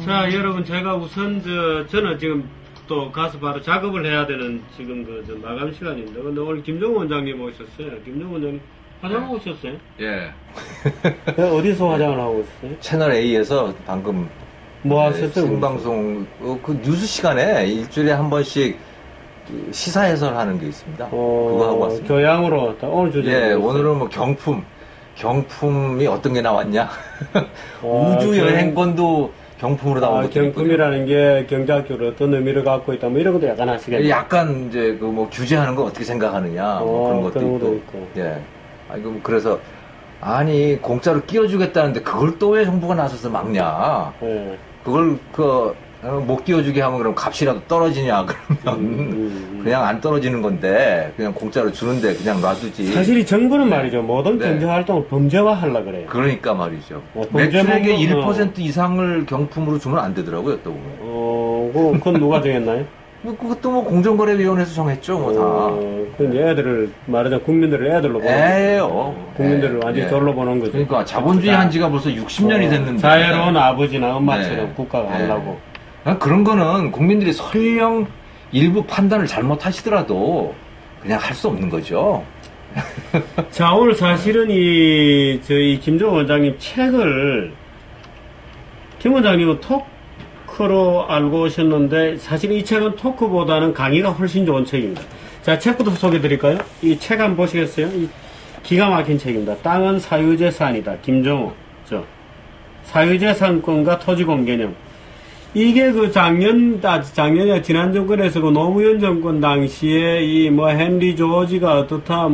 자, 여러분, 제가 우선, 저는 지금 또 가서 바로 작업을 해야 되는 지금 마감 시간인데, 근데 오늘 김정우 원장님 오셨어요. 김정우 원장님 화장하고 오셨어요? 예. 어디서 화장을 하고 있어요? 채널 A에서 방금 뭐 하셨어요? 생방송 그 뉴스 시간에 일주일에 한 번씩 시사 해설하는 게 있습니다. 그거 하고 왔습니다. 교양으로 오늘 주제. 예, 오늘은 뭐 경품이 어떤 게 나왔냐? 우주 여행권도 경품으로 나온 것. 경품이라는 게 경제학적으로 어떤 의미를 갖고 있다, 뭐 이런 것도 약간 하시겠네요. 약간 이제 그 뭐 규제하는 거 어떻게 생각하느냐, 뭐 그런 것도 있고. 예. 아이고 그래서 아니 공짜로 끼워주겠다는데 그걸 또 왜 정부가 나서서 막냐? 예. 그걸 못 끼워주게 하면 그럼 값이라도 떨어지냐? 그러면 그냥 안 떨어지는 건데 그냥 공짜로 주는데 그냥 놔두지. 사실 이 정부는 말이죠, 모든 경제활동을 범죄화하려고 그래요. 그러니까 말이죠. 매출액의 1% 이상을 경품으로 주면 안 되더라고요, 또. 그건 누가 정했나요? 그것도 뭐 공정거래위원회에서 정했죠, 뭐 다. 그건 애들을 말하자면 국민들을 애들로 보는 거예요. 국민들을 완전히 절로 보는 거죠. 그러니까 자본주의 한 지가 벌써 60년이 됐는데. 자유로운 아버지나 엄마처럼 국가가 하려고. 그런 거는 국민들이 설령 일부 판단을 잘못하시더라도 그냥 할 수 없는 거죠. 자, 오늘 사실은 저희 김정우 원장님 책을 김 원장님은 토크로 알고 오셨는데 사실 이 책은 토크보다는 강의가 훨씬 좋은 책입니다. 자, 책부터 소개해 드릴까요? 이 책 한번 보시겠어요? 이 기가 막힌 책입니다. 땅은 사유재산이다. 김정우. 사유재산권과 토지공 개념. 이게 작년에 지난 정권에서 노무현 정권 당시에 헨리 조지가 어떻다,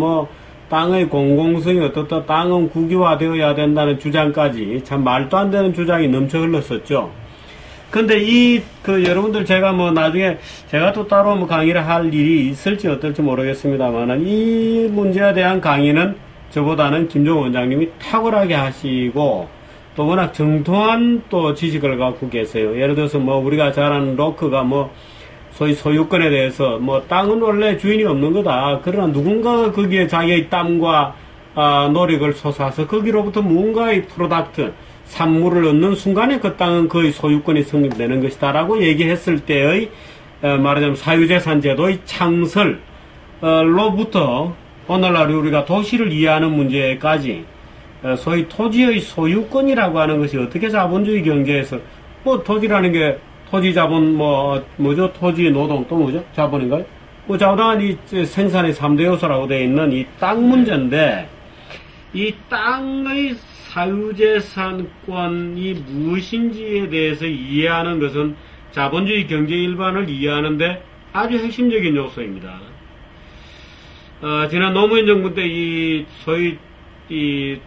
땅의 공공성이 어떻다, 땅은 국유화되어야 된다는 주장까지 참 말도 안 되는 주장이 넘쳐 흘렀었죠. 근데 여러분들 제가 나중에 제가 또 따로 강의를 할 일이 있을지 어떨지 모르겠습니다만은 이 문제에 대한 강의는 저보다는 김정우 원장님이 탁월하게 하시고 또 워낙 정통한 또 지식을 갖고 계세요. 예를 들어서 우리가 잘 아는 로크가 소위 소유권에 대해서 땅은 원래 주인이 없는 거다. 그러나 누군가가 거기에 자기의 땀과 노력을 쏟아서 거기로부터 무언가의 프로덕트, 산물을 얻는 순간에 그 땅은 거의 소유권이 성립되는 것이다라고 얘기했을 때의 말하자면 사유재산 제도의 창설로부터 오늘날 우리가 도시를 이해하는 문제까지 소위 토지의 소유권이라고 하는 것이 어떻게 자본주의 경제에서 토지라는 게 토지 자본 토지 노동 또 뭐죠? 자본인가요? 자본은 이 생산의 3대 요소라고 되어 있는 이 땅 문제인데 이 땅의 사유재산권이 무엇인지에 대해서 이해하는 것은 자본주의 경제 일반을 이해하는데 아주 핵심적인 요소입니다. 지난 노무현 정부 때 소위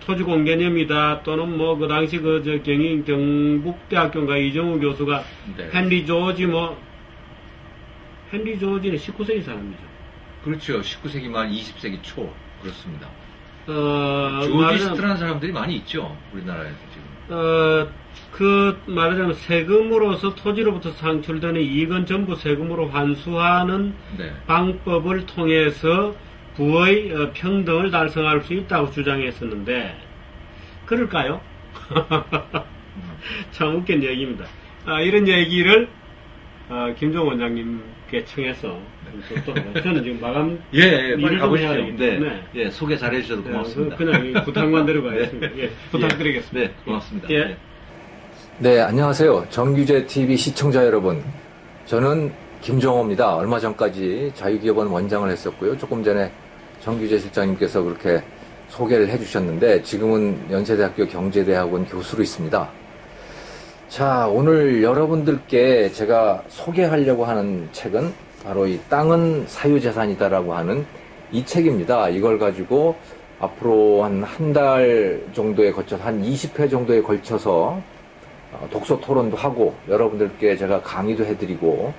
토지공 개념이다 또는 그 당시 경북대학교인가 이정우 교수가 헨리 조지는 19세기 사람이죠. 그렇죠. 19세기 말 20세기 초 그렇습니다. 조지 스트라는 사람들이 많이 있죠, 우리나라에서 지금. 말하자면 세금으로서 토지로부터 창출되는 이익은 전부 세금으로 환수하는 방법을 통해서 부의 평등을 달성할 수 있다고 주장했었는데, 그럴까요? 참 웃긴 얘기입니다. 이런 얘기를, 김정우 원장님께 청해서, 저는 지금 마감. 빨리 가보시죠. 네. 소개 잘 해주셔서 고맙습니다. 그냥 부탁만 들어가겠습니다. 부탁드리겠습니다. 고맙습니다. 네, 안녕하세요. 정규제TV 시청자 여러분. 저는 김정호입니다. 얼마 전까지 자유기업원 원장을 했었고요. 조금 전에 정규재 실장님께서 그렇게 소개를 해주셨는데 지금은 연세대학교 경제대학원 교수로 있습니다. 자, 오늘 여러분들께 제가 소개하려고 하는 책은 바로 이 땅은 사유재산이다라고 하는 이 책입니다. 이걸 가지고 앞으로 한 달 정도에 걸쳐서 한 20회 정도에 걸쳐서 독서 토론도 하고 여러분들께 제가 강의도 해드리고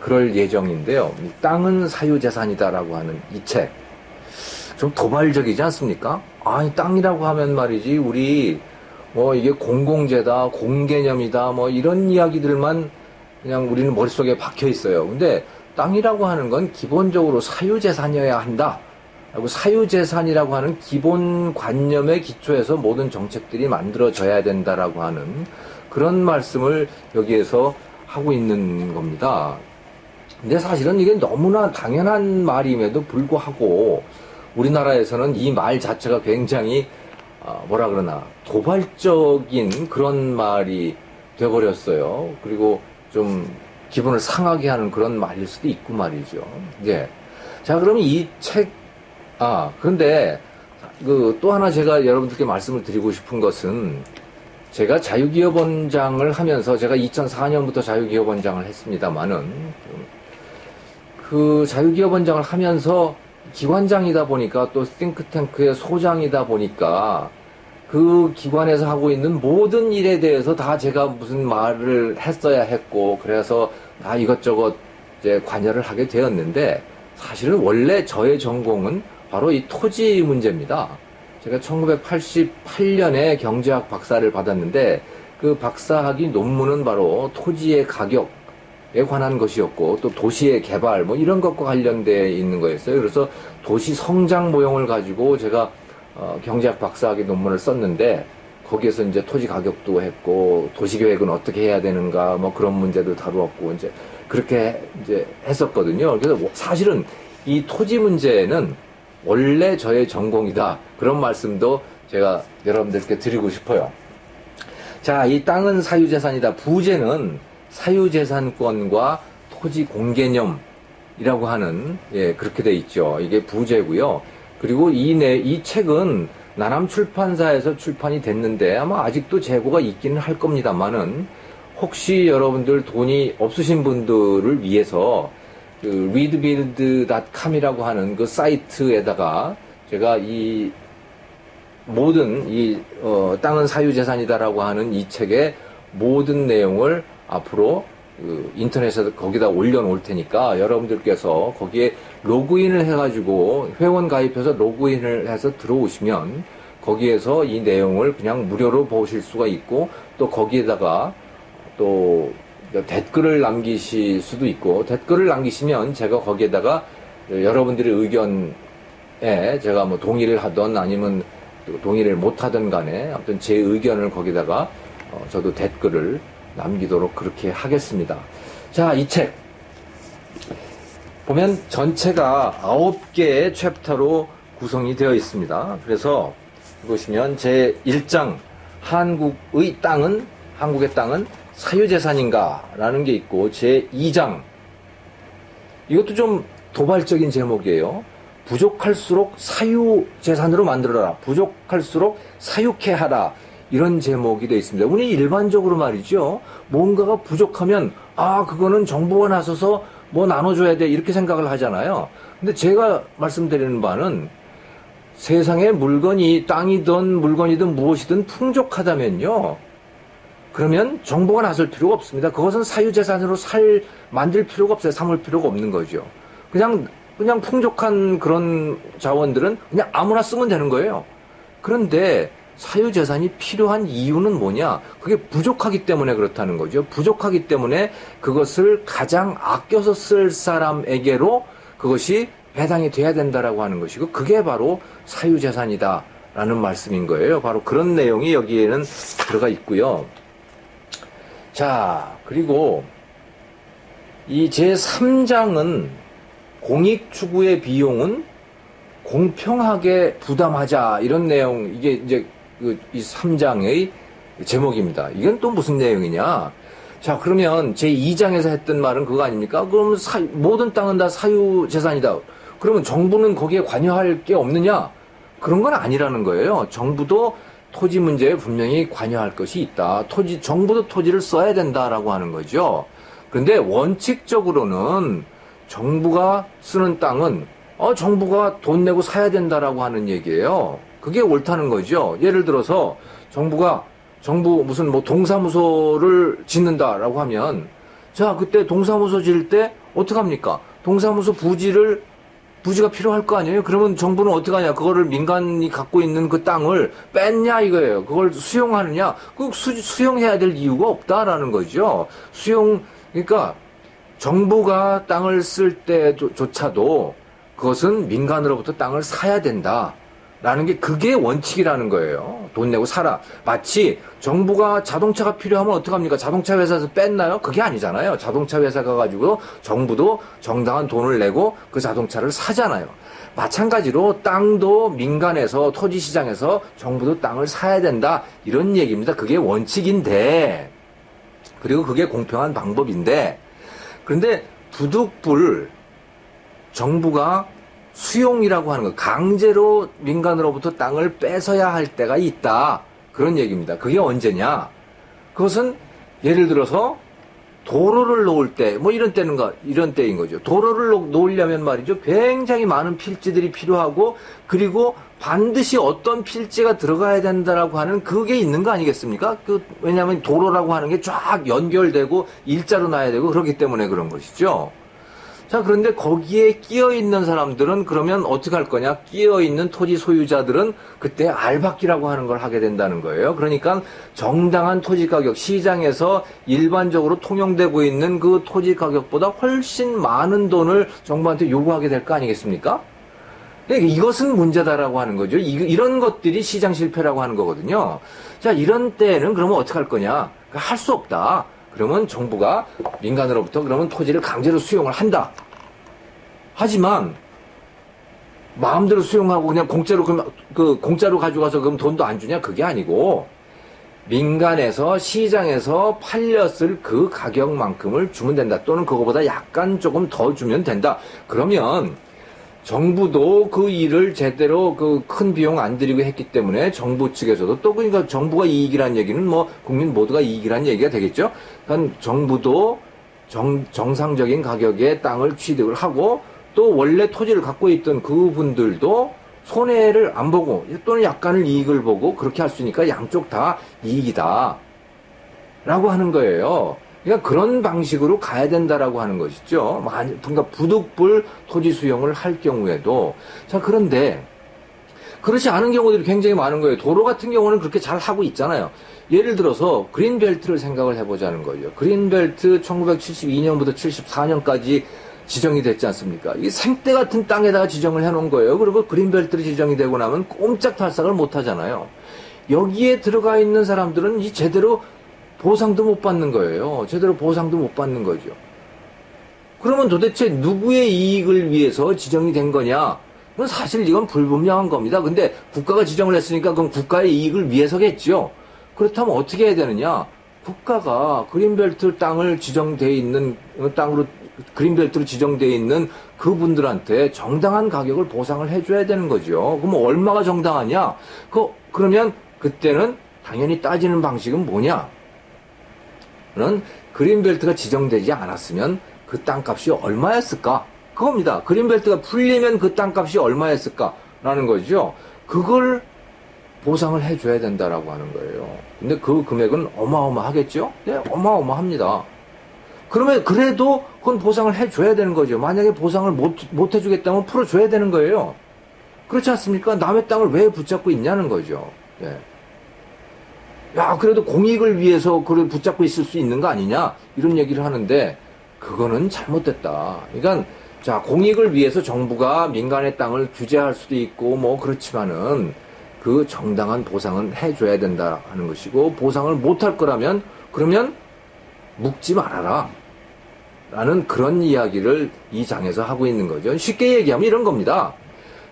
그럴 예정인데요. 땅은 사유재산이다라고 하는 이 책. 좀 도발적이지 않습니까? 이 땅이라고 하면 말이지, 우리, 이게 공공재다, 공개념이다, 이런 이야기들만 그냥 우리는 머릿속에 박혀 있어요. 근데 땅이라고 하는 건 기본적으로 사유재산이어야 한다. 그리고 사유재산이라고 하는 기본 관념의 기초에서 모든 정책들이 만들어져야 된다라고 하는 그런 말씀을 여기에서 하고 있는 겁니다. 근데 사실은 이게 너무나 당연한 말임에도 불구하고 우리나라에서는 이 말 자체가 굉장히 뭐라 그러나 도발적인 그런 말이 돼버렸어요. 그리고 좀 기분을 상하게 하는 그런 말일 수도 있고 말이죠. 예. 자, 그럼 이 책, 그런데 또 하나 제가 여러분들께 말씀을 드리고 싶은 것은 제가 자유기업원장을 하면서 제가 2004년부터 자유기업원장을 했습니다만은 그 자유기업원장을 하면서 기관장이다 보니까 또 띵크탱크의 소장이다 보니까 그 기관에서 하고 있는 모든 일에 대해서 다 제가 무슨 말을 했어야 했고 그래서 다 이것저것 이제 관여를 하게 되었는데 사실은 원래 저의 전공은 바로 이 토지 문제입니다. 제가 1988년에 경제학 박사를 받았는데 그 박사학위 논문은 바로 토지의 가격에 관한 것이었고 또 도시의 개발 뭐 이런 것과 관련되어 있는 거였어요. 그래서 도시 성장 모형을 가지고 제가 경제학 박사학위 논문을 썼는데 거기에서 이제 토지 가격도 했고 도시 계획은 어떻게 해야 되는가 뭐 그런 문제도 다루었고 이제 그렇게 이제 했었거든요. 그래서 사실은 이 토지 문제는 원래 저의 전공이다. 그런 말씀도 제가 여러분들께 드리고 싶어요. 자, 이 땅은 사유재산이다. 부재는 사유재산권과 토지 공개념이라고 하는, 그렇게 돼 있죠. 이게 부재고요. 그리고 이 책은 나남 출판사에서 출판이 됐는데 아마 아직도 재고가 있기는 할 겁니다만은 혹시 여러분들 돈이 없으신 분들을 위해서 그 readbuild.com이라고 하는 그 사이트에다가 제가 이 모든 땅은 사유재산이다라고 하는 이 책의 모든 내용을 앞으로 인터넷에서 거기다 올려놓을 테니까 여러분들께서 거기에 로그인을 해가지고 회원 가입해서 로그인을 해서 들어오시면 거기에서 이 내용을 그냥 무료로 보실 수가 있고 또 거기에다가 또 댓글을 남기실 수도 있고 댓글을 남기시면 제가 거기에다가 여러분들의 의견에 제가 뭐 동의를 하던 아니면 동의를 못하던 간에 아무튼 제 의견을 거기다가 저도 댓글을 남기도록 그렇게 하겠습니다. 자, 이 책 보면 전체가 9개의 챕터로 구성이 되어 있습니다. 그래서 보시면 제 1장 한국의 땅은 한국의 땅은 사유재산인가? 라는 게 있고 제 2장 이것도 좀 도발적인 제목이에요. 부족할수록 사유재산으로 만들어라. 부족할수록 사유케 하라. 이런 제목이 되어 있습니다. 우리 일반적으로 말이죠. 뭔가가 부족하면 그거는 정부가 나서서 뭐 나눠줘야 돼 이렇게 생각을 하잖아요. 근데 제가 말씀드리는 바는 세상에 물건이 땅이든 물건이든 무엇이든 풍족하다면요. 그러면 정부가 나설 필요가 없습니다. 그것은 사유재산으로 만들 필요가 없어요. 삼을 필요가 없는 거죠. 그냥 풍족한 그런 자원들은 그냥 아무나 쓰면 되는 거예요. 그런데 사유재산이 필요한 이유는 뭐냐? 그게 부족하기 때문에 그렇다는 거죠. 부족하기 때문에 그것을 가장 아껴서 쓸 사람에게로 그것이 배당이 돼야 된다라고 하는 것이고 그게 바로 사유재산이다라는 말씀인 거예요. 바로 그런 내용이 여기에는 들어가 있고요. 자, 그리고 이 제3장은 공익추구의 비용은 공평하게 부담하자 이런 내용 이게 이제 이 3장의 제목입니다. 이건 또 무슨 내용이냐? 자, 그러면 제2장에서 했던 말은 그거 아닙니까? 그러면 모든 땅은 다 사유재산이다. 그러면 정부는 거기에 관여할 게 없느냐? 그런 건 아니라는 거예요. 정부도 토지 문제에 분명히 관여할 것이 있다. 정부도 토지를 써야 된다라고 하는 거죠. 그런데 원칙적으로는 정부가 쓰는 땅은 정부가 돈 내고 사야 된다라고 하는 얘기예요. 그게 옳다는 거죠. 예를 들어서 정부 무슨 뭐 동사무소를 짓는다라고 하면 자, 그때 동사무소 지을 때 어떡합니까? 동사무소 부지가 필요할 거 아니에요? 그러면 정부는 어떻게 하냐? 그거를 민간이 갖고 있는 그 땅을 뺐냐 이거예요. 그걸 수용하느냐? 수용해야 될 이유가 없다라는 거죠. 그러니까 정부가 땅을 쓸 때조차도 그것은 민간으로부터 땅을 사야 된다. 라는 게 그게 원칙이라는 거예요. 돈 내고 사라. 마치 정부가 자동차가 필요하면 어떡합니까? 자동차 회사에서 뺐나요? 그게 아니잖아요. 자동차 회사가 가지고 정부도 정당한 돈을 내고 그 자동차를 사잖아요. 마찬가지로 땅도 민간에서 토지시장에서 정부도 땅을 사야 된다. 이런 얘기입니다. 그게 원칙인데 그리고 그게 공평한 방법인데 그런데 부득불 정부가 수용이라고 하는 거, 강제로 민간으로부터 땅을 뺏어야 할 때가 있다. 그런 얘기입니다. 그게 언제냐? 그것은 예를 들어서 도로를 놓을 때, 뭐 이런 때인 거죠. 도로를 놓으려면 말이죠. 굉장히 많은 필지들이 필요하고, 그리고 반드시 어떤 필지가 들어가야 된다라고 하는 그게 있는 거 아니겠습니까? 왜냐하면 도로라고 하는 게 쫙 연결되고 일자로 놔야 되고 그렇기 때문에 그런 것이죠. 자, 그런데 거기에 끼어 있는 사람들은 그러면 어떻게 할 거냐? 끼어 있는 토지 소유자들은 그때 알박기라고 하는 걸 하게 된다는 거예요. 그러니까 정당한 토지 가격, 시장에서 일반적으로 통용되고 있는 그 토지 가격보다 훨씬 많은 돈을 정부한테 요구하게 될 거 아니겠습니까? 그러니까 이것은 문제다라고 하는 거죠. 이런 것들이 시장 실패라고 하는 거거든요. 자, 이런 때는 그러면 어떻게 할 거냐? 할 수 없다. 그러면 정부가 민간으로부터 그러면 토지를 강제로 수용을 한다. 하지만 마음대로 수용하고 그냥 공짜로 공짜로 가져가서 그럼 돈도 안 주냐? 그게 아니고 민간에서 시장에서 팔렸을 그 가격만큼을 주면 된다. 또는 그거보다 약간 조금 더 주면 된다. 그러면 정부도 그 일을 제대로 큰 비용 안 들이고 했기 때문에 정부 측에서도 또 그러니까 정부가 이익이라는 얘기는 뭐 국민 모두가 이익이라는 얘기가 되겠죠. 그러니까 정부도 정상적인 가격에 땅을 취득을 하고 또 원래 토지를 갖고 있던 그분들도 손해를 안 보고 또는 약간의 이익을 보고 그렇게 할 수 있으니까 양쪽 다 이익이다 라고 하는 거예요. 그러니까 그런 방식으로 가야 된다라고 하는 것이죠. 그러니까 부득불 토지 수용을 할 경우에도. 자, 그런데 그렇지 않은 경우들이 굉장히 많은 거예요. 도로 같은 경우는 그렇게 잘 하고 있잖아요. 예를 들어서 그린벨트를 생각을 해보자는 거죠. 그린벨트 1972년부터 74년까지 지정이 됐지 않습니까? 이 생떼 같은 땅에다가 지정을 해놓은 거예요. 그리고 그린벨트로 지정이 되고 나면 꼼짝달싹을 못 하잖아요. 여기에 들어가 있는 사람들은 이 제대로 보상도 못 받는 거예요. 제대로 보상도 못 받는 거죠. 그러면 도대체 누구의 이익을 위해서 지정이 된 거냐? 사실 이건 불분명한 겁니다. 근데 국가가 지정을 했으니까 그럼 국가의 이익을 위해서겠죠. 그렇다면 어떻게 해야 되느냐? 국가가 그린벨트 땅을 지정돼 있는 땅으로 그린벨트로 지정돼 있는 그분들한테 정당한 가격을 보상을 해줘야 되는 거죠. 그럼 얼마가 정당하냐? 그러면 그때는 당연히 따지는 방식은 뭐냐? 는 그린벨트가 지정되지 않았으면 그 땅값이 얼마였을까? 그겁니다. 그린벨트가 풀리면 그 땅값이 얼마였을까라는 거죠. 그걸 보상을 해줘야 된다라고 하는 거예요. 근데 그 금액은 어마어마하겠죠? 네, 어마어마합니다. 그러면 그래도 그건 보상을 해줘야 되는 거죠. 만약에 보상을 못 해주겠다면 풀어줘야 되는 거예요. 그렇지 않습니까? 남의 땅을 왜 붙잡고 있냐는 거죠. 네. 야, 그래도 공익을 위해서 그걸 붙잡고 있을 수 있는 거 아니냐? 이런 얘기를 하는데, 그거는 잘못됐다. 그러니까, 자, 공익을 위해서 정부가 민간의 땅을 규제할 수도 있고, 뭐, 그렇지만은, 그 정당한 보상은 해줘야 된다 하는 것이고, 보상을 못할 거라면, 그러면, 묵지 말아라. 라는 그런 이야기를 이 장에서 하고 있는 거죠. 쉽게 얘기하면 이런 겁니다.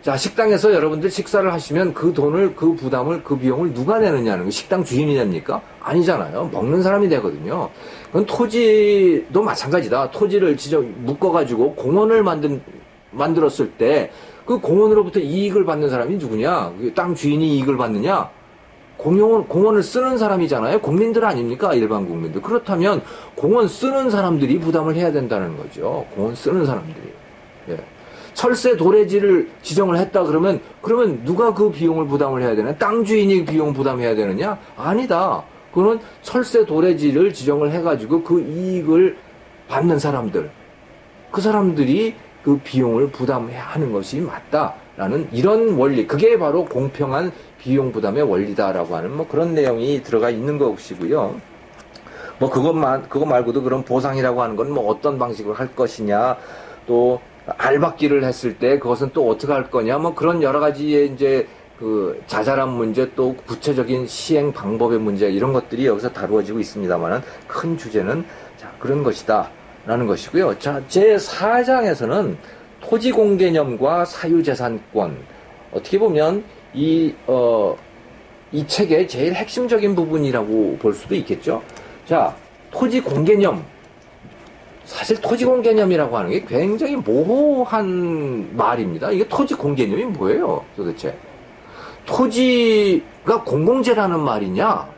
자, 식당에서 여러분들 식사를 하시면 그 돈을, 그 부담을, 그 비용을 누가 내느냐는 거, 식당 주인이 냅니까? 아니잖아요. 먹는 사람이 되거든요. 그건 토지도 마찬가지다. 토지를 묶어가지고 공원을 만들었을 때 그 공원으로부터 이익을 받는 사람이 누구냐? 땅 주인이 이익을 받느냐? 공원을 쓰는 사람이잖아요. 국민들 아닙니까? 일반 국민들. 그렇다면 공원 쓰는 사람들이 부담을 해야 된다는 거죠. 공원 쓰는 사람들이. 예. 철새 도래지를 지정을 했다 그러면 누가 그 비용을 부담을 해야 되나? 땅 주인이 비용 부담해야 되느냐? 아니다. 그거는 철새 도래지를 지정을 해가지고 그 이익을 받는 사람들, 그 사람들이 그 비용을 부담해야 하는 것이 맞다라는 이런 원리, 그게 바로 공평한 비용 부담의 원리다라고 하는 뭐 그런 내용이 들어가 있는 것이고요. 뭐 그거 말고도 그런 보상이라고 하는 건 뭐 어떤 방식으로 할 것이냐, 또 알박기를 했을 때 그것은 또 어떻게 할 거냐, 뭐 그런 여러 가지의 이제 그 자잘한 문제 또 구체적인 시행 방법의 문제 이런 것들이 여기서 다루어지고 있습니다만은 큰 주제는 자, 그런 것이다 라는 것이고요. 자, 제 4장에서는 토지공개념과 사유재산권 어떻게 보면 이 책의 제일 핵심적인 부분이라고 볼 수도 있겠죠. 자, 토지공개념. 사실 토지공개념이라고 하는 게 굉장히 모호한 말입니다. 이게 토지공개념이 뭐예요, 도대체? 토지가 공공재라는 말이냐?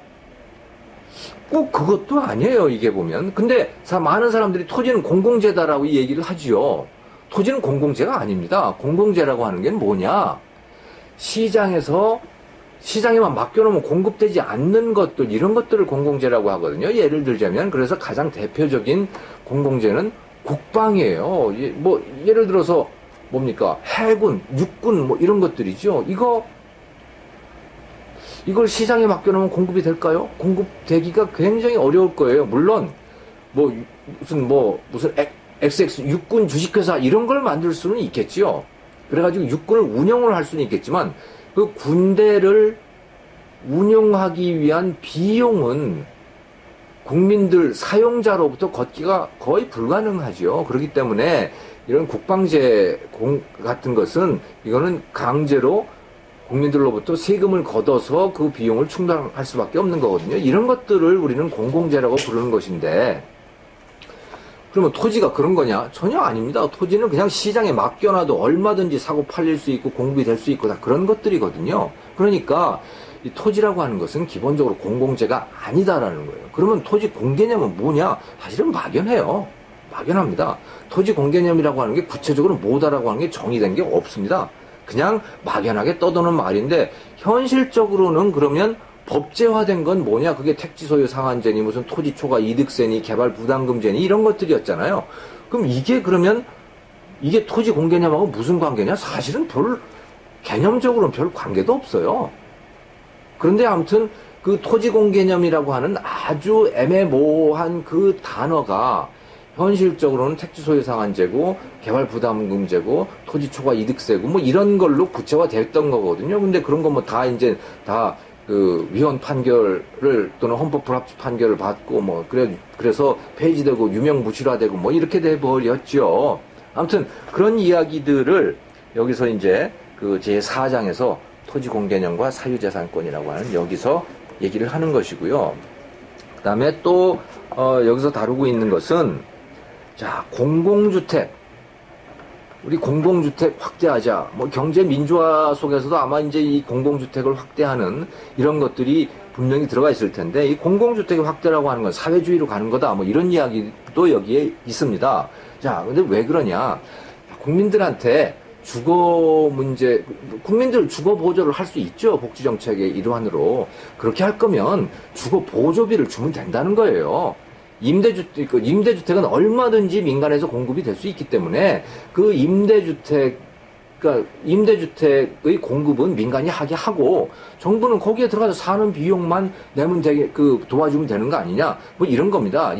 꼭 그것도 아니에요, 이게 보면. 근데 많은 사람들이 토지는 공공재다라고 이 얘기를 하지요. 토지는 공공재가 아닙니다. 공공재라고 하는 게 뭐냐? 시장에만 맡겨놓으면 공급되지 않는 것들, 이런 것들을 공공재라고 하거든요. 예를 들자면, 그래서 가장 대표적인 공공재는 국방이에요. 뭐, 예를 들어서, 뭡니까? 해군, 육군, 뭐, 이런 것들이죠. 이걸 시장에 맡겨놓으면 공급이 될까요? 공급되기가 굉장히 어려울 거예요. 물론, 무슨 XX 육군 주식회사 이런 걸 만들 수는 있겠지요. 그래가지고 육군을 운영을 할 수는 있겠지만, 그 군대를 운영하기 위한 비용은 국민들 사용자로부터 걷기가 거의 불가능하죠. 그렇기 때문에 이런 국방재 같은 것은 이거는 강제로 국민들로부터 세금을 걷어서 그 비용을 충당할 수밖에 없는 거거든요. 이런 것들을 우리는 공공재라고 부르는 것인데, 그러면 토지가 그런 거냐? 전혀 아닙니다. 토지는 그냥 시장에 맡겨놔도 얼마든지 사고 팔릴 수 있고 공급이 될 수 있고 다 그런 것들이거든요. 그러니까 이 토지라고 하는 것은 기본적으로 공공재가 아니다라는 거예요. 그러면 토지 공개념은 뭐냐? 사실은 막연해요. 막연합니다. 토지 공개념이라고 하는 게 구체적으로 뭐다라고 하는 게 정의된 게 없습니다. 그냥 막연하게 떠도는 말인데, 현실적으로는 그러면 법제화된 건 뭐냐? 그게 택지 소유 상한제니 무슨 토지 초과 이득세니 개발 부담금제니 이런 것들이었잖아요. 그럼 그러면 이게 토지 공개념하고 무슨 관계냐? 사실은 개념적으로는 별 관계도 없어요. 그런데 아무튼 그 토지 공개념이라고 하는 아주 애매모호한 그 단어가 현실적으로는 택지 소유 상한제고 개발 부담금제고 토지 초과 이득세고 뭐 이런 걸로 구체화됐던 거거든요. 근데 그런 거 뭐 다 이제 그 위헌 판결을 또는 헌법 불합치 판결을 받고 뭐 그래서 폐지되고 유명무실화되고 뭐 이렇게 돼 버렸죠. 아무튼 그런 이야기들을 여기서 이제 그 제 4장에서 토지 공개념과 사유재산권이라고 하는 여기서 얘기를 하는 것이고요. 그다음에 또 여기서 다루고 있는 것은 자, 공공주택. 우리 공공주택 확대하자. 뭐 경제 민주화 속에서도 아마 이제 이 공공주택을 확대하는 이런 것들이 분명히 들어가 있을 텐데, 이 공공주택의 확대라고 하는 건 사회주의로 가는 거다. 뭐 이런 이야기도 여기에 있습니다. 자, 근데 왜 그러냐? 국민들한테 국민들 주거 보조를 할 수 있죠. 복지정책의 일환으로. 그렇게 할 거면 주거 보조비를 주면 된다는 거예요. 임대주택은 얼마든지 민간에서 공급이 될 수 있기 때문에 그 임대주택의 공급은 민간이 하게 하고 정부는 거기에 들어가서 사는 비용만 내면 도와주면 되는 거 아니냐? 뭐 이런 겁니다.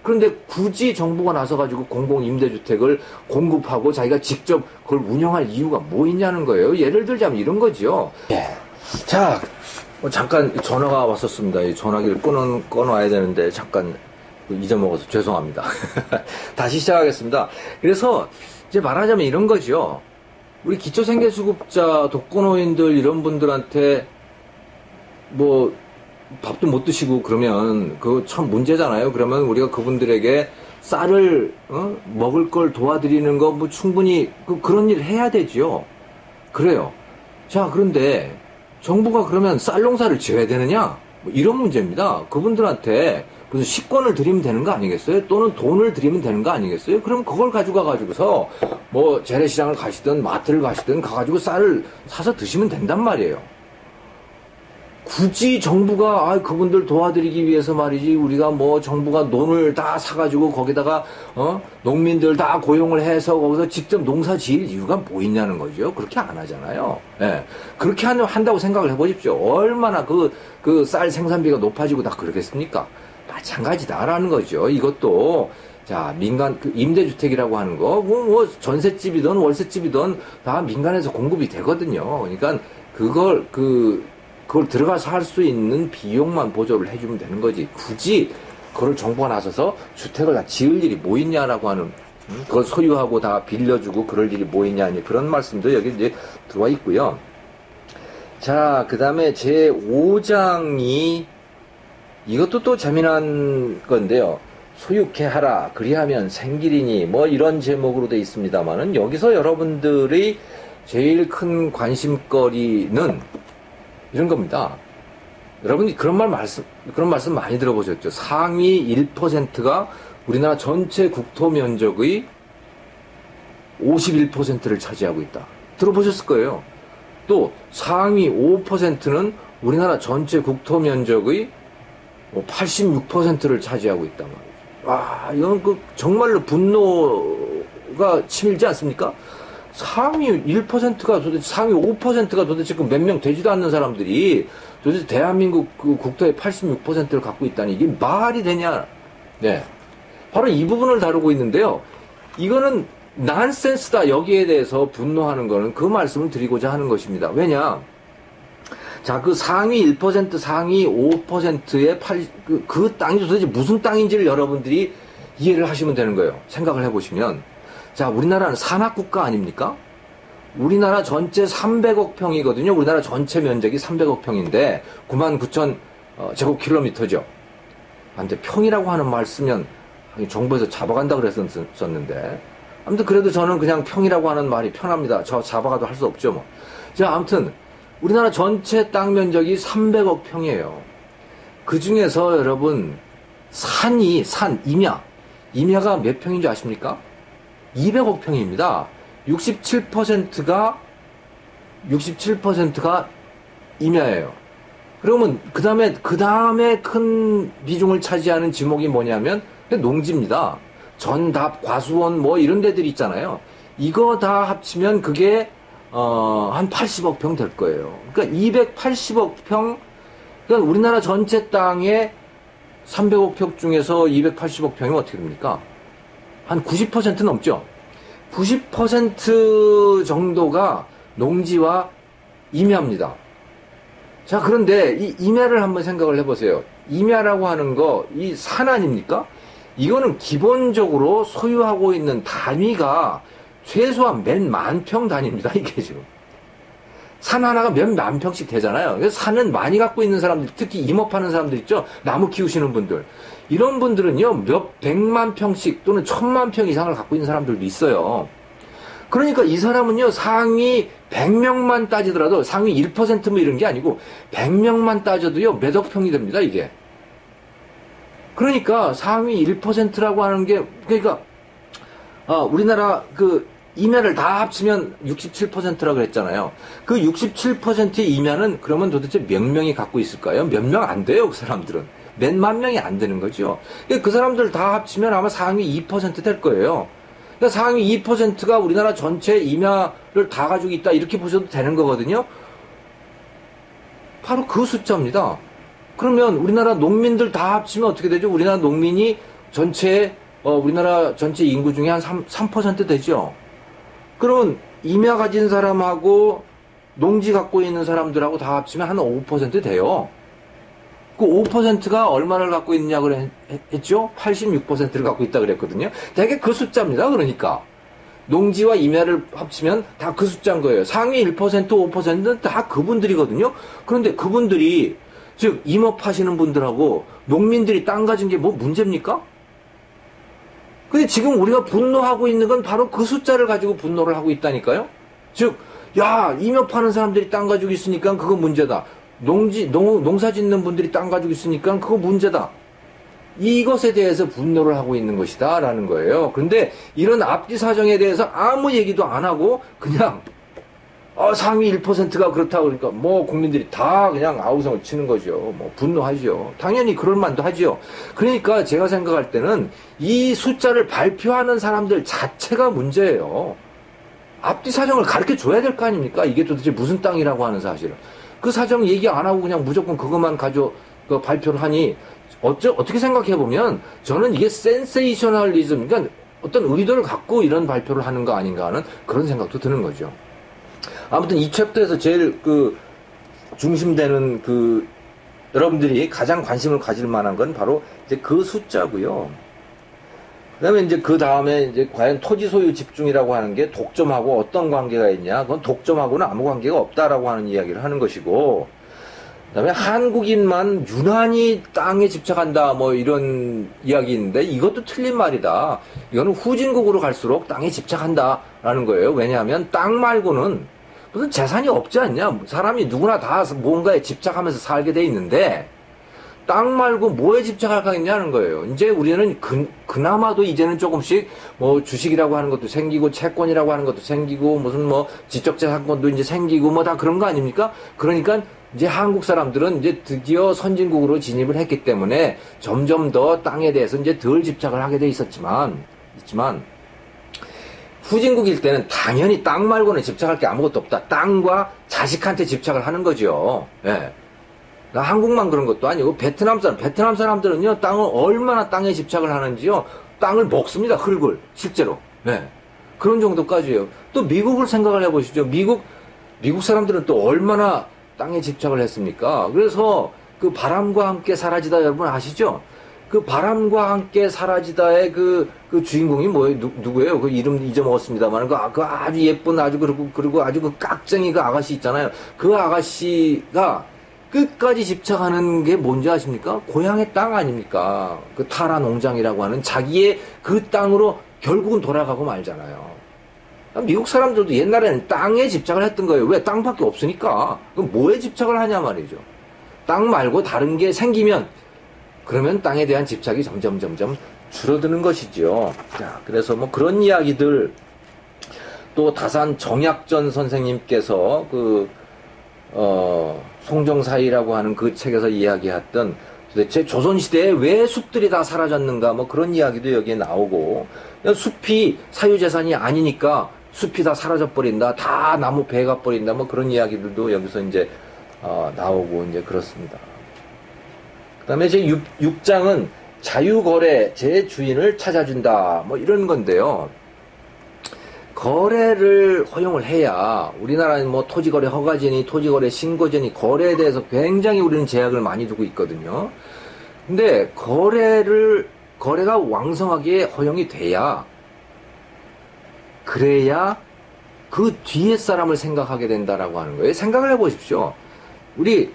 그런데 굳이 정부가 나서가지고 공공 임대주택을 공급하고 자기가 직접 그걸 운영할 이유가 뭐 있냐는 거예요. 예를 들자면 이런 거죠. 예. 자, 잠깐 전화가 왔었습니다. 이 전화기를 꺼놔야 되는데 잠깐 잊어먹어서 죄송합니다. 다시 시작하겠습니다. 그래서 이제 말하자면 이런 거죠. 우리 기초생계수급자, 독거노인들 이런 분들한테 뭐 밥도 못 드시고 그러면 그거 참 문제잖아요. 그러면 우리가 그분들에게 쌀을 먹을 걸 도와드리는 거 뭐 충분히 그런 일 해야 되죠. 그래요. 자, 그런데 정부가 그러면 쌀 농사를 지어야 되느냐? 뭐 이런 문제입니다. 그분들한테 무슨 식권을 드리면 되는 거 아니겠어요? 또는 돈을 드리면 되는 거 아니겠어요? 그럼 그걸 가지고서 뭐 재래시장을 가시든 마트를 가시든 가가지고 쌀을 사서 드시면 된단 말이에요. 굳이 정부가 그분들 도와드리기 위해서 말이지, 우리가 뭐 정부가 논을 다 사가지고 거기다가 농민들 다 고용을 해서 거기서 직접 농사 지을 이유가 뭐 있냐는 거죠. 그렇게 안 하잖아요. 예. 그렇게 한다고 생각을 해보십시오. 얼마나 그 쌀 생산비가 높아지고 다 그러겠습니까? 마찬가지다라는 거죠. 이것도 자, 민간 임대주택이라고 하는 거 뭐 전셋집이든 월세집이든 다 민간에서 공급이 되거든요. 그러니까 그걸 들어가서 할 수 있는 비용만 보조를 해주면 되는 거지. 굳이 그걸 정부가 나서서 주택을 다 지을 일이 뭐 있냐라고 하는, 그걸 소유하고 다 빌려주고 그럴 일이 뭐 있냐니, 그런 말씀도 여기 이제 들어와 있고요. 자, 그 다음에 제 5장이, 이것도 또 재미난 건데요. 소유케 하라, 그리하면 생기리니, 뭐 이런 제목으로 되어 있습니다만은, 여기서 여러분들의 제일 큰 관심거리는 이런 겁니다. 여러분이 그런 말씀 많이 들어보셨죠? 상위 1%가 우리나라 전체 국토 면적의 51%를 차지하고 있다. 들어보셨을 거예요. 또 상위 5%는 우리나라 전체 국토 면적의 86%를 차지하고 있단 말이에요. 와, 이건 정말로 분노가 치밀지 않습니까? 상위 1%가 도대체, 상위 5%가 도대체 몇 명 되지도 않는 사람들이 도대체 대한민국 국토의 86%를 갖고 있다니, 이게 말이 되냐? 네. 바로 이 부분을 다루고 있는데요. 이거는 난센스다. 여기에 대해서 분노하는 거는 그 말씀을 드리고자 하는 것입니다. 왜냐? 자, 그 상위 1%, 상위 5%의 그 땅이 도대체 무슨 땅인지를 여러분들이 이해를 하시면 되는 거예요. 생각을 해보시면. 자, 우리나라는 산악국가 아닙니까? 우리나라 전체 300억 평이거든요. 우리나라 전체 면적이 300억 평인데 99,000 제곱킬로미터죠. 근데 평이라고 하는 말 쓰면 정부에서 잡아간다 그랬었는데, 아무튼 그래도 저는 그냥 평이라고 하는 말이 편합니다. 저 잡아가도 할 수 없죠, 뭐. 자, 아무튼 우리나라 전체 땅 면적이 300억 평이에요. 그 중에서 여러분 임야가 몇 평인지 아십니까? 200억 평입니다. 67%가 임야예요. 그러면 그 다음에 큰 비중을 차지하는 지목이 뭐냐면 농지입니다. 전답, 과수원 뭐 이런 데들 있잖아요. 이거 다 합치면 그게 한 80억 평 될 거예요. 그러니까 280억 평, 그러니까 우리나라 전체 땅의 300억 평 중에서 280억 평이면 어떻게 됩니까? 한 90% 넘죠? 90% 정도가 농지와 임야입니다. 자, 그런데 이 임야를 한번 생각을 해보세요. 임야라고 하는 거, 이 산 아닙니까? 이거는 기본적으로 소유하고 있는 단위가 최소한 몇 만 평 단위입니다, 이게 지금. 산 하나가 몇 만 평씩 되잖아요. 그래서 산은 많이 갖고 있는 사람들, 특히 임업하는 사람들 있죠? 나무 키우시는 분들. 이런 분들은요, 몇 백만 평씩 또는 1000만 평 이상을 갖고 있는 사람들도 있어요. 그러니까 이 사람은요, 상위 100명만 따지더라도, 상위 1%뭐 이런 게 아니고, 100명만 따져도요, 몇억 평이 됩니다, 이게. 그러니까 상위 1%라고 하는 게, 그러니까, 우리나라 임야를 다 합치면 67%라고 했잖아요. 그 67%의 임야는 그러면 도대체 몇 명이 갖고 있을까요? 몇 명 안 돼요, 그 사람들은. 몇만 명이 안 되는 거죠. 그 사람들 다 합치면 아마 상위 2% 될 거예요. 그러니까 상위 2%가 우리나라 전체 임야를 다 가지고 있다, 이렇게 보셔도 되는 거거든요. 바로 그 숫자입니다. 그러면 우리나라 농민들 다 합치면 어떻게 되죠? 우리나라 농민이 우리나라 전체 인구 중에 한 3% 되죠. 그러면 임야 가진 사람하고 농지 갖고 있는 사람들하고 다 합치면 한 5% 돼요. 그 5%가 얼마를 갖고 있느냐고 했죠? 86%를 갖고 있다 그랬거든요. 대개 그 숫자입니다. 그러니까 농지와 임야를 합치면 다 그 숫자인 거예요. 상위 1%, 5%는 다 그분들이거든요. 그런데 그분들이, 즉 임업하시는 분들하고 농민들이 땅 가진 게 뭐 문제입니까? 근데 지금 우리가 분노하고 있는 건 바로 그 숫자를 가지고 분노를 하고 있다니까요. 즉, 야, 임업하는 사람들이 땅 가지고 있으니까 그거 문제다. 농사 짓는 분들이 땅 가지고 있으니까 그거 문제다. 이것에 대해서 분노를 하고 있는 것이다 라는 거예요. 그런데 이런 앞뒤 사정에 대해서 아무 얘기도 안 하고 그냥 상위 1%가 그렇다고 그러니까 뭐 국민들이 다 그냥 아우성을 치는 거죠. 뭐 분노하죠. 당연히 그럴 만도 하죠. 그러니까 제가 생각할 때는 이 숫자를 발표하는 사람들 자체가 문제예요. 앞뒤 사정을 가르쳐 줘야 될 거 아닙니까? 이게 도대체 무슨 땅이라고 하는 사실을. 그 사정 얘기 안 하고 그냥 무조건 그것만 발표를 하니, 어떻게 생각해 보면 저는 이게 센세이셔널리즘, 그러니까 어떤 의도를 갖고 이런 발표를 하는 거 아닌가 하는 그런 생각도 드는 거죠. 아무튼 이 챕터에서 제일 중심되는 여러분들이 가장 관심을 가질 만한 건 바로 이제 그 숫자고요. 그다음에 이제 그 다음에 이제 과연 토지 소유 집중이라고 하는 게 독점하고 어떤 관계가 있냐? 그건 독점하고는 아무 관계가 없다라고 하는 이야기를 하는 것이고, 그다음에 한국인만 유난히 땅에 집착한다 뭐 이런 이야기인데 이것도 틀린 말이다. 이거는 후진국으로 갈수록 땅에 집착한다라는 거예요. 왜냐하면 땅 말고는 무슨 재산이 없지 않냐? 사람이 누구나 다 뭔가에 집착하면서 살게 돼 있는데 땅 말고 뭐에 집착할 거겠냐는 거예요. 이제 우리는 그나마도 이제는 조금씩 뭐 주식이라고 하는 것도 생기고 채권이라고 하는 것도 생기고 무슨 뭐 지적재산권도 이제 생기고 뭐 다 그런 거 아닙니까? 그러니까 이제 한국 사람들은 이제 드디어 선진국으로 진입을 했기 때문에 점점 더 땅에 대해서 이제 덜 집착을 하게 돼 있지만 후진국일 때는 당연히 땅 말고는 집착할 게 아무것도 없다. 땅과 자식한테 집착을 하는 거죠. 예. 한국만 그런 것도 아니고 베트남 사람들은요 땅을 얼마나 땅에 집착을 하는지요. 땅을 먹습니다. 흙을 실제로. 예. 그런 정도까지예요. 또 미국을 생각을 해보시죠. 미국 사람들은 또 얼마나 땅에 집착을 했습니까? 그래서 그 바람과 함께 사라지다 여러분 아시죠? 그 바람과 함께 사라지다의 그 주인공이 뭐예요? 누구예요? 그 이름 잊어먹었습니다만 그 아주 예쁜 그리고 아주 그 깍쟁이 그 아가씨 있잖아요. 그 아가씨가 끝까지 집착하는 게 뭔지 아십니까? 고향의 땅 아닙니까? 그 타라 농장이라고 하는 자기의 그 땅으로 결국은 돌아가고 말잖아요. 미국 사람들도 옛날에는 땅에 집착을 했던 거예요. 왜? 땅밖에 없으니까. 그럼 뭐에 집착을 하냐 말이죠. 땅 말고 다른 게 생기면 그러면 땅에 대한 집착이 점점 줄어드는 것이죠. 자, 그래서 뭐 그런 이야기들 또 다산 정약전 선생님께서 송정사이라고 하는 그 책에서 이야기했던 도대체 조선시대에 왜 숲들이 다 사라졌는가 뭐 그런 이야기도 여기에 나오고 숲이 사유재산이 아니니까 숲이 다 사라져버린다. 다 나무 베가 버린다. 뭐 그런 이야기들도 여기서 이제 나오고 이제 그렇습니다. 그 다음에 제 6장은 자유거래, 제 주인을 찾아준다. 뭐 이런 건데요. 거래를 허용을 해야 우리나라는 뭐 토지거래 허가제니 토지거래 신고제니 거래에 대해서 굉장히 우리는 제약을 많이 두고 있거든요. 근데 거래가 왕성하게 허용이 돼야 그래야 그 뒤에 사람을 생각하게 된다라고 하는 거예요. 생각을 해보십시오. 우리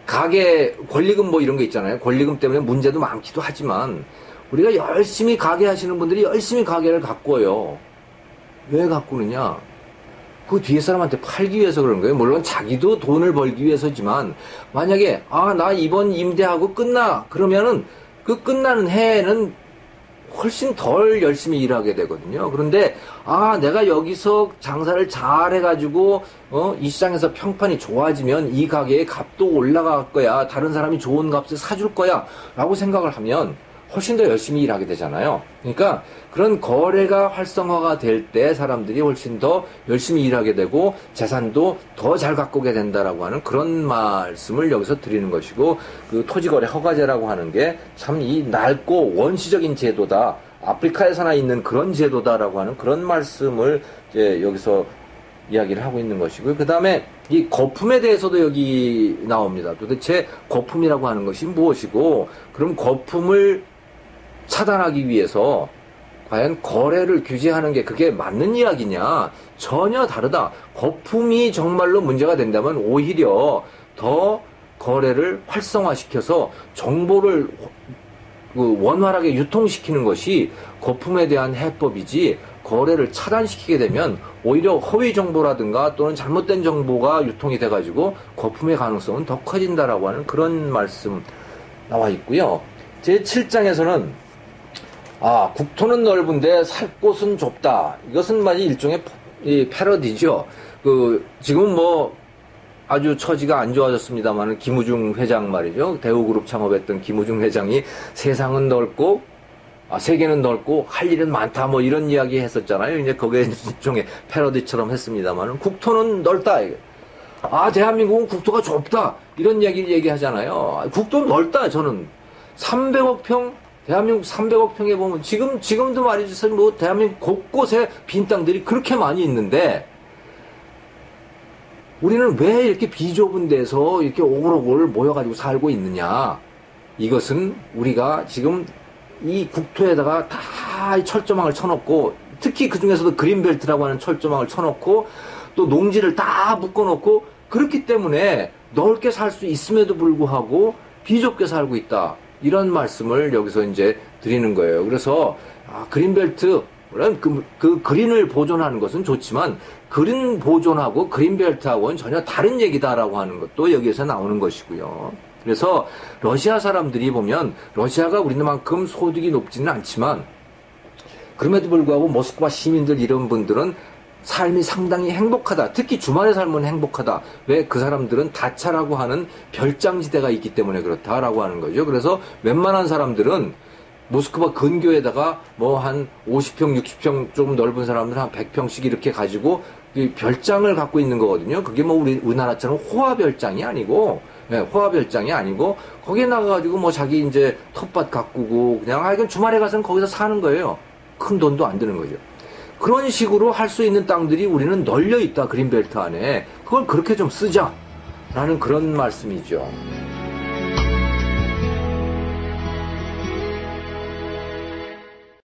가게 권리금 뭐 이런 게 있잖아요. 권리금 때문에 문제도 많기도 하지만 우리가 열심히 가게 하시는 분들이 열심히 가게를 가꿔요. 왜 가꾸느냐? 그 뒤에 사람한테 팔기 위해서 그런 거예요. 물론 자기도 돈을 벌기 위해서지만 만약에 나 이번 임대하고 끝나 그러면은 그 끝나는 해에는 훨씬 덜 열심히 일하게 되거든요. 그런데 내가 여기서 장사를 잘 해가지고 이 시장에서 평판이 좋아지면 이 가게의 값도 올라갈 거야. 다른 사람이 좋은 값을 사줄 거야 라고 생각을 하면 훨씬 더 열심히 일하게 되잖아요. 그러니까 그런 거래가 활성화가 될 때 사람들이 훨씬 더 열심히 일하게 되고 재산도 더 잘 가꾸게 된다라고 하는 그런 말씀을 여기서 드리는 것이고 그 토지거래 허가제라고 하는 게 참 이 낡고 원시적인 제도다. 아프리카에서나 있는 그런 제도다라고 하는 그런 말씀을 이제 여기서 이야기를 하고 있는 것이고요. 그 다음에 이 거품에 대해서도 여기 나옵니다. 도대체 거품이라고 하는 것이 무엇이고 그럼 거품을 차단하기 위해서 과연 거래를 규제하는 게 그게 맞는 이야기냐? 전혀 다르다. 거품이 정말로 문제가 된다면 오히려 더 거래를 활성화시켜서 정보를 원활하게 유통시키는 것이 거품에 대한 해법이지 거래를 차단시키게 되면 오히려 허위 정보라든가 또는 잘못된 정보가 유통이 돼가지고 거품의 가능성은 더 커진다라고 하는 그런 말씀 나와 있고요. 제 7장에서는 국토는 넓은데 살 곳은 좁다. 이것은 마치 일종의 패러디죠. 지금 뭐 아주 처지가 안 좋아졌습니다만 김우중 회장 말이죠. 대우그룹 창업했던 김우중 회장이 세상은 넓고 세계는 넓고 할 일은 많다 뭐 이런 이야기 했었잖아요. 이제 거기에 일종의 패러디처럼 했습니다만 국토는 넓다. 대한민국은 국토가 좁다. 이런 이야기를 얘기하잖아요. 국토는 넓다. 저는 300억 평 대한민국 300억 평에 보면 지금도 말이죠. 뭐 대한민국 곳곳에 빈 땅들이 그렇게 많이 있는데 우리는 왜 이렇게 비좁은 데서 이렇게 오글오글 모여가지고 살고 있느냐. 이것은 우리가 지금 이 국토에다가 다 철조망을 쳐놓고, 특히 그 중에서도 그린벨트라고 하는 철조망을 쳐놓고, 또 농지를 다 묶어놓고, 그렇기 때문에 넓게 살 수 있음에도 불구하고 비좁게 살고 있다. 이런 말씀을 여기서 이제 드리는 거예요. 그래서, 그린벨트, 물론 그 그린을 보존하는 것은 좋지만, 그린 보존하고 그린벨트하고는 전혀 다른 얘기다라고 하는 것도 여기에서 나오는 것이고요. 그래서 러시아 사람들이 보면 러시아가 우리만큼 소득이 높지는 않지만 그럼에도 불구하고 모스크바 시민들 이런 분들은 삶이 상당히 행복하다. 특히 주말에 살면 행복하다. 왜? 그 사람들은 다차라고 하는 별장지대가 있기 때문에 그렇다라고 하는 거죠. 그래서 웬만한 사람들은 모스크바 근교에다가 뭐 한 50평, 60평 좀 넓은 사람들은 한 100평씩 이렇게 가지고 별장을 갖고 있는 거거든요. 그게 뭐 우리나라처럼 호화별장이 아니고, 호화별장이 아니고, 거기에 나가가지고 뭐 자기 이제 텃밭 가꾸고, 그냥, 이건 주말에 가서는 거기서 사는 거예요. 큰 돈도 안 드는 거죠. 그런 식으로 할 수 있는 땅들이 우리는 널려 있다, 그린벨트 안에. 그걸 그렇게 좀 쓰자. 라는 그런 말씀이죠.